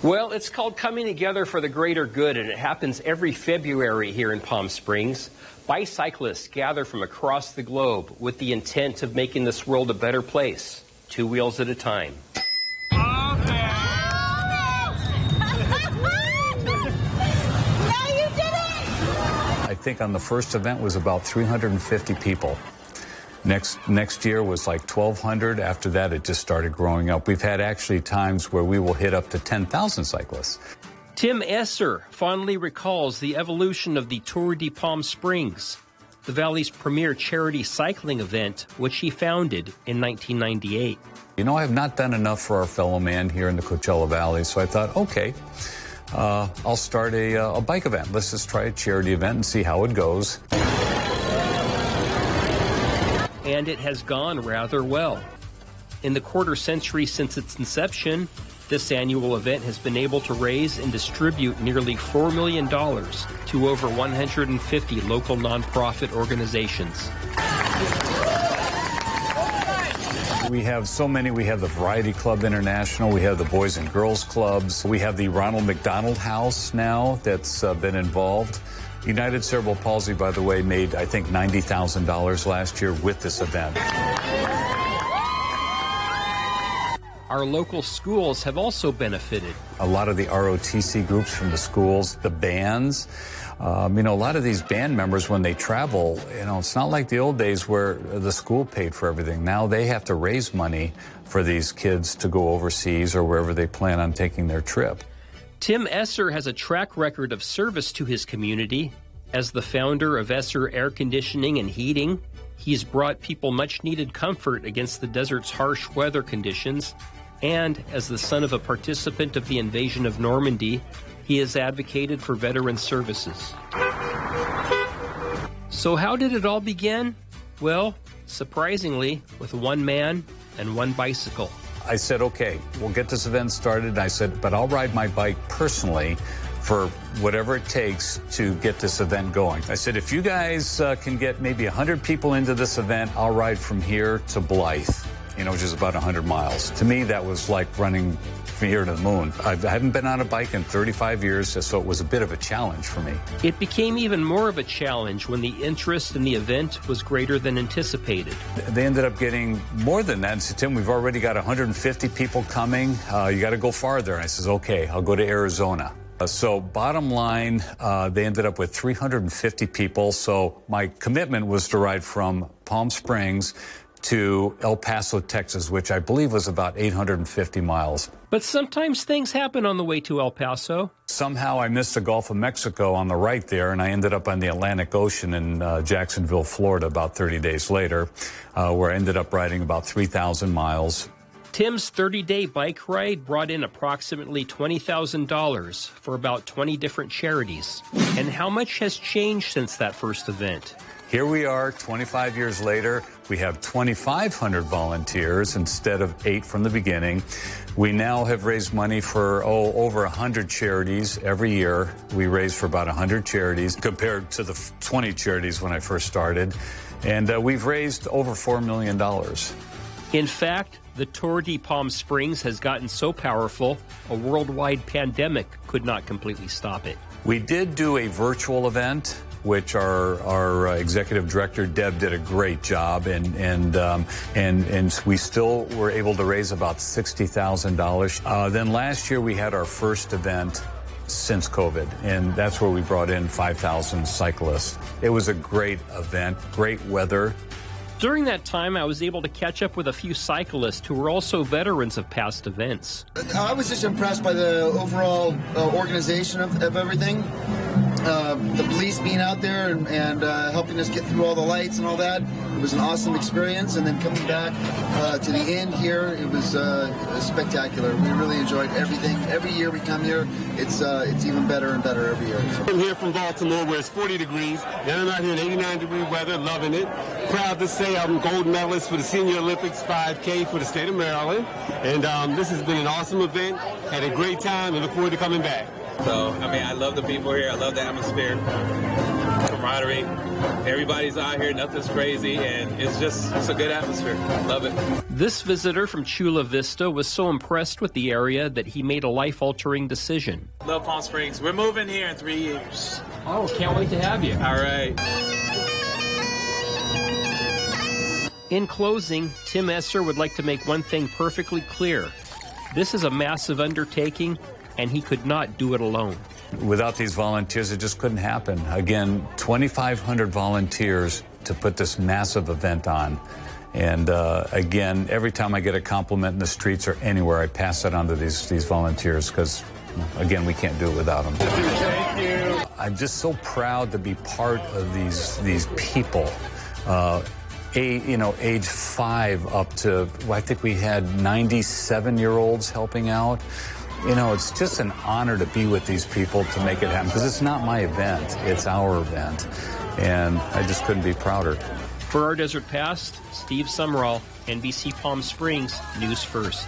Well, it's called Coming Together for the Greater Good, and it happens every February here in Palm Springs. Bicyclists gather from across the globe with the intent of making this world a better place, 2 wheels at a time. I think on the first event was about 350 people. Next year was like 1,200. After that, it just started growing up. We've had actually times where we will hit up to 10,000 cyclists. Tim Esser fondly recalls the evolution of the Tour de Palm Springs, the Valley's premier charity cycling event, which he founded in 1998. You know, I have not done enough for our fellow man here in the Coachella Valley, so I thought, okay, I'll start a bike event. Let's just try a charity event and see how it goes. And it has gone rather well. In the quarter century since its inception, this annual event has been able to raise and distribute nearly $4 million to over 150 local nonprofit organizations. We have so many. We have the Variety Club International. We have the Boys and Girls Clubs. We have the Ronald McDonald House now that's been involved. United Cerebral Palsy, by the way, made, I think, $90,000 last year with this event. Our local schools have also benefited. A lot of the ROTC groups from the schools, the bands, you know, a lot of these band members, when they travel, you know, it's not like the old days where the school paid for everything. Now they have to raise money for these kids to go overseas or wherever they plan on taking their trip. Tim Esser has a track record of service to his community. As the founder of Esser Air Conditioning and Heating, he's brought people much-needed comfort against the desert's harsh weather conditions. And as the son of a participant of the invasion of Normandy, he has advocated for veteran services. So how did it all begin? Well, surprisingly, with one man and one bicycle. I said, okay, we'll get this event started. I said, but I'll ride my bike personally for whatever it takes to get this event going. I said, if you guys can get maybe 100 people into this event, I'll ride from here to Blythe, you know, which is about 100 miles. To me, that was like running from here to the moon. I haven't been on a bike in 35 years, so it was a bit of a challenge for me. It became even more of a challenge when the interest in the event was greater than anticipated. They ended up getting more than that. And said, Tim, we've already got 150 people coming. You got to go farther. And I says, okay, I'll go to Arizona. So bottom line, they ended up with 350 people. So my commitment was to ride from Palm Springs to El Paso, Texas, which I believe was about 850 miles. But sometimes things happen on the way to El Paso. Somehow I missed the Gulf of Mexico on the right there, and I ended up on the Atlantic Ocean in Jacksonville, Florida, about 30 days later, where I ended up riding about 3,000 miles. Tim's 30-day bike ride brought in approximately $20,000 for about 20 different charities. And how much has changed since that first event? Here we are, 25 years later. We have 2,500 volunteers instead of 8 from the beginning. We now have raised money for, over 100 charities every year. We raise for about 100 charities compared to the 20 charities when I first started. And we've raised over $4 million. In fact, the Tour de Palm Springs has gotten so powerful, a worldwide pandemic could not completely stop it. We did do a virtual event, which our executive director, Deb, did a great job, and we still were able to raise about $60,000. Then last year we had our first event since COVID, and that's where we brought in 5,000 cyclists. It was a great event, great weather. During that time, I was able to catch up with a few cyclists who were also veterans of past events. I was just impressed by the overall organization of everything. The police being out there and helping us get through all the lights and all that. It was an awesome experience. And then coming back to the end here, it was spectacular. We really enjoyed everything. Every year we come here, it's even better and better every year. So. I'm here from Baltimore where it's 40 degrees. Then I'm out here in 89-degree weather, loving it. Proud to say I'm gold medalist for the Senior Olympics 5K for the state of Maryland. And this has been an awesome event. Had a great time and look forward to coming back. So, I mean, I love the people here. I love the atmosphere. camaraderie. Everybody's out here, nothing's crazy, and it's a good atmosphere. Love it. This visitor from Chula Vista was so impressed with the area that he made a life-altering decision. Love Palm Springs. We're moving here in 3 years. Oh, can't wait to have you. All right. In closing, Tim Esser would like to make one thing perfectly clear. This is a massive undertaking, and he could not do it alone. Without these volunteers, it just couldn't happen. Again, 2,500 volunteers to put this massive event on. And again, every time I get a compliment in the streets or anywhere, I pass it on to these volunteers because, again, we can't do it without them. Thank you. I'm just so proud to be part of these people. Age 5 up to, well, I think we had 97-year-olds helping out. You know, it's just an honor to be with these people to make it happen because it's not my event, it's our event. And I just couldn't be prouder. For Our Desert Past, Steve Sumrall, NBC Palm Springs, News First.